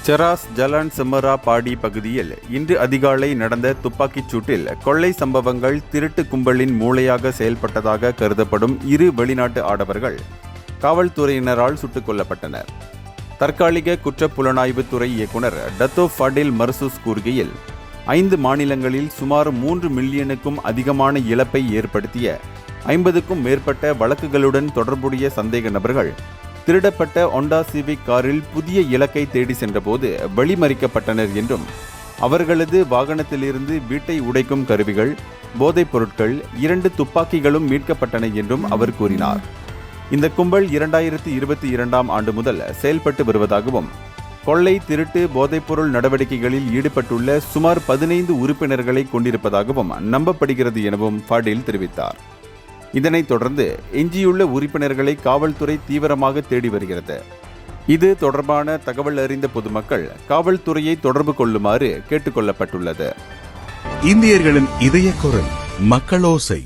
செராஸ் ஜலான் செம்மரா பாடி பகுதியில் இன்று அதிகாலை நடந்த துப்பாக்கிச் சூட்டில் கொள்ளை சம்பவங்கள் திருட்டு கும்பலின் மூளையாக செயல்பட்டதாக கருதப்படும் 2 வெளிநாட்டு ஆடவர்கள் காவல்துறையினரால் சுட்டுக் கொல்லப்பட்டனர். தற்காலிக குற்றப்புலனாய்வுத் துறை இயக்குனர் டத்தோ ஃபடில் மர்சூஸ் கூறுகையில், 5 மாநிலங்களில் சுமார் 3 மில்லியனுக்கும் அதிகமான இழப்பை ஏற்படுத்திய 50க்கும் மேற்பட்ட வழக்குகளுடன் தொடர்புடைய சந்தேக நபர்கள் திருடப்பட்ட ஹோண்டா சிவிக் காரில் புதிய இலக்கை தேடி சென்றபோது வழிமறிக்கப்பட்டனர் என்றும், அவர்களது வாகனத்திலிருந்து வீட்டை உடைக்கும் கருவிகள், போதைப் பொருட்கள், 2 துப்பாக்கிகளும் மீட்கப்பட்டன என்றும் அவர் கூறினார். இந்த கும்பல் 2022ஆம் ஆண்டு முதல் செயல்பட்டு வருவதாகவும், கொள்ளை, திருட்டு, போதைப்பொருள் நடவடிக்கைகளில் ஈடுபட்டுள்ள சுமார் 15 உறுப்பினர்களை கொண்டிருப்பதாகவும் நம்பப்படுகிறது எனவும் ஃபடில் தெரிவித்தார். இதனைத் தொடர்ந்து எஞ்சியுள்ள உறுப்பினர்களை காவல்துறை தீவிரமாக தேடி வருகிறது. இது தொடர்பான தகவல் அறிந்த பொதுமக்கள் காவல்துறையை தொடர்பு கொள்ளுமாறு கேட்டுக் கொள்ளப்பட்டுள்ளது. இந்தியர்களின் இதய குரல் மக்களோசை.